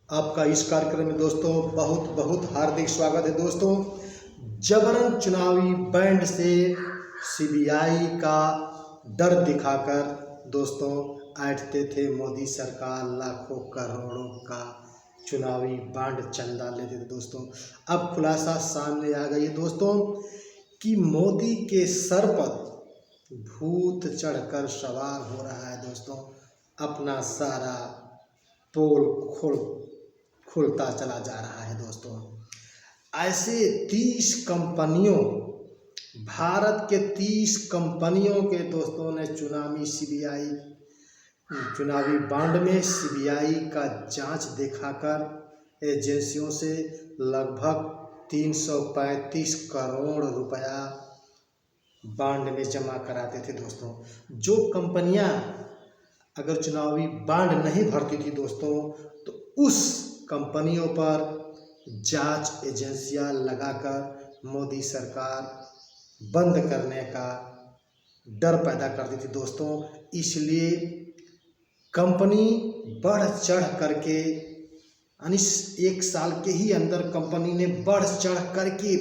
आपका इस कार्यक्रम में दोस्तों बहुत बहुत हार्दिक स्वागत है। दोस्तों, जबरन चुनावी बैंड से सीबीआई का डर दिखाकर दोस्तों ऐंठते थे मोदी सरकार, लाखों करोड़ों का चुनावी बांड चंदा लेते थे। दोस्तों, अब खुलासा सामने आ गई है दोस्तों कि मोदी के सर पर भूत चढ़कर सवार हो रहा है। दोस्तों, अपना सारा पोल खुलता चला जा रहा है। दोस्तों, ऐसे 30 कंपनियों, भारत के 30 कंपनियों के दोस्तों ने चुनावी बांड में सीबीआई का जांच दिखाकर एजेंसियों से लगभग 335 करोड़ रुपया बांड में जमा कराते थे। दोस्तों, जो कंपनियां अगर चुनावी बांड नहीं भरती थी दोस्तों, तो उस कंपनियों पर जांच एजेंसियां लगाकर मोदी सरकार बंद करने का डर पैदा करती थी। दोस्तों, इसलिए कंपनी बढ़ चढ़ करके यानी 1 साल के ही अंदर कंपनी ने बढ़ चढ़ करके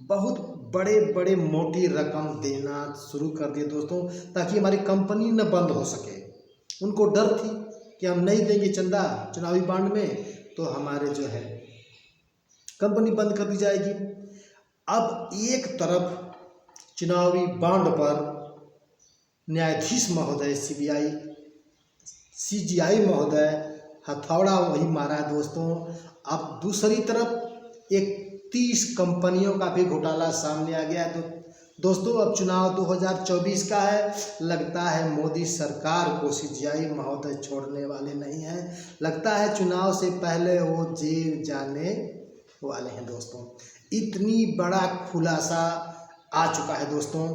बहुत बड़े बड़े मोटी रकम देना शुरू कर दिए दोस्तों, ताकि हमारी कंपनी न बंद हो सके। उनको डर थी कि हम नहीं देंगे चंदा चुनावी बांड में तो हमारे जो है कंपनी बंद कर दी जाएगी। अब एक तरफ चुनावी बांड पर न्यायाधीश महोदय सीजीआई महोदय हथौड़ा वही मारा है दोस्तों। अब दूसरी तरफ एक 30 कंपनियों का भी घोटाला सामने आ गया है। तो दोस्तों, अब चुनाव 2024 का है, लगता है मोदी सरकार को सीजीआई महोदय छोड़ने वाले नहीं हैं। लगता है चुनाव से पहले वो जेल जाने वाले हैं। दोस्तों, इतनी बड़ा खुलासा आ चुका है। दोस्तों,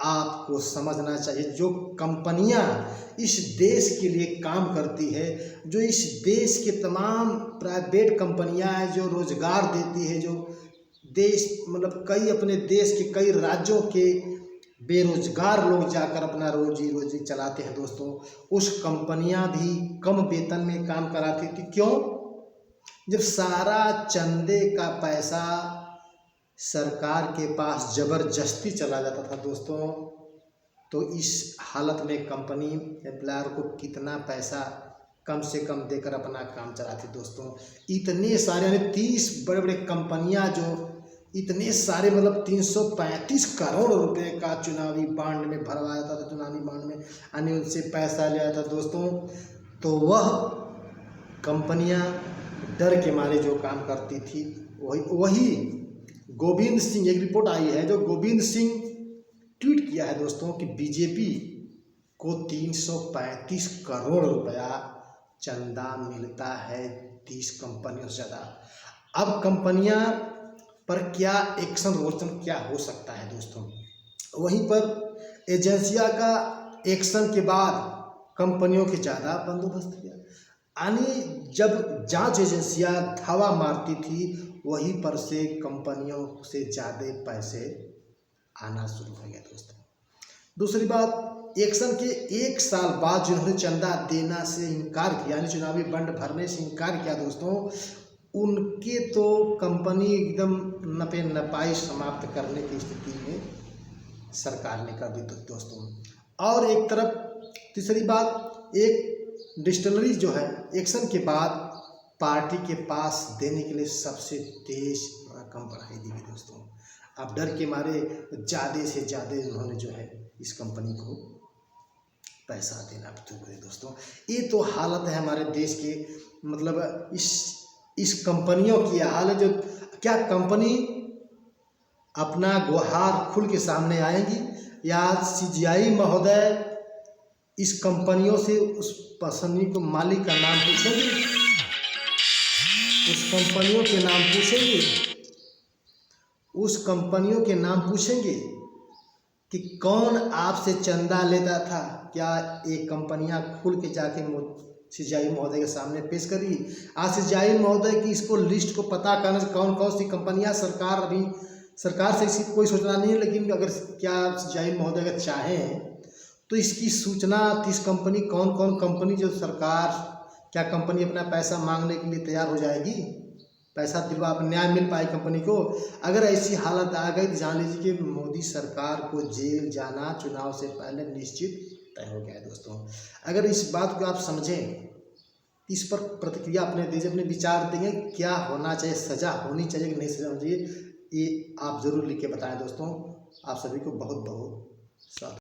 आपको समझना चाहिए, जो कंपनियां इस देश के लिए काम करती है, जो इस देश के तमाम प्राइवेट कंपनियां हैं जो रोजगार देती है, जो देश कई अपने देश के कई राज्यों के बेरोजगार लोग जाकर अपना रोजी चलाते हैं। दोस्तों, उस कंपनियां भी कम वेतन में काम कराती थी। क्यों? जब सारा चंदे का पैसा सरकार के पास जबरदस्ती चला जाता था दोस्तों, तो इस हालत में कंपनी एम्प्लॉयर को कितना पैसा कम से कम देकर अपना काम चलाती। दोस्तों, इतने सारे 30 बड़े बड़े कंपनियां जो इतने सारे 335 करोड़ रुपए का चुनावी बांड में भरवाया था, चुनावी बांड में यानी उनसे पैसा लिया था दोस्तों, तो वह कंपनियां डर के मारे जो काम करती थी वही गोविंद सिंह, एक रिपोर्ट आई है जो गोविंद सिंह ट्वीट किया है दोस्तों कि बीजेपी को 335 करोड़ रुपया चंदा मिलता है 30 कंपनियों से ज़्यादा। अब कंपनियां पर क्या एक्शन क्या हो सकता है दोस्तों? वहीं पर एजेंसिया का एक्शन के बाद कंपनियों के ज़्यादा बंदोबस्त किया, यानी जब जांच एजेंसियां धावा मारती थी वहीं पर से कंपनियों से ज़्यादा पैसे आना शुरू हो गया। दोस्तों, दूसरी बात, एक्शन के 1 साल बाद जिन्होंने चंदा देना से इनकार किया, यानी चुनावी बंड भरने से इनकार किया दोस्तों, उनके तो कंपनी एकदम नपे नपाई समाप्त करने की स्थिति में सरकार ने कर दी दोस्तों। और एक तरफ तीसरी बात, एक डिस्टिलरी जो है एक्शन के बाद पार्टी के पास देने के लिए सबसे तेज रकम बढ़ाई दी गई दोस्तों। अब डर के मारे ज़्यादा से ज़्यादा उन्होंने जो है इस कंपनी को पैसा देना शुरू करे। दोस्तों, ये तो हालत है हमारे देश के, इस कंपनियों की हाल है। जो क्या कंपनी अपना गुहार खुल के सामने आएंगी, या सीजीआई महोदय इस कंपनियों से उस पसंदी को मालिक का नाम पूछेंगे, उस कंपनियों के नाम पूछेंगे, उस कंपनियों के नाम पूछेंगे कि कौन आपसे चंदा लेता था? क्या एक कंपनियां खुल के जाके सीजीआई महोदय के सामने पेश करी? आज सीजीआई महोदय की इसको लिस्ट को पता करना कौन कौन सी कंपनियां सरकार से इसकी कोई सूचना नहीं है, लेकिन अगर क्या सीजीआई महोदय अगर चाहें तो इसकी सूचना 30 कंपनी कौन कौन कंपनी जो सरकार क्या कंपनी अपना पैसा मांगने के लिए तैयार हो जाएगी? पैसा दिलवा न्याय मिल पाए कंपनी को? अगर ऐसी हालत आ गई तो जान लीजिए कि मोदी सरकार को जेल जाना चुनाव से पहले निश्चित तय हो गया है दोस्तों। अगर इस बात को आप समझें, इस पर प्रतिक्रिया अपने दीजिए, अपने विचार देंगे क्या होना चाहिए, सज़ा होनी चाहिए कि नहीं सज़ा होनी चाहिए, ये आप ज़रूर लिख के बताएं दोस्तों। आप सभी को बहुत बहुत स्वागत।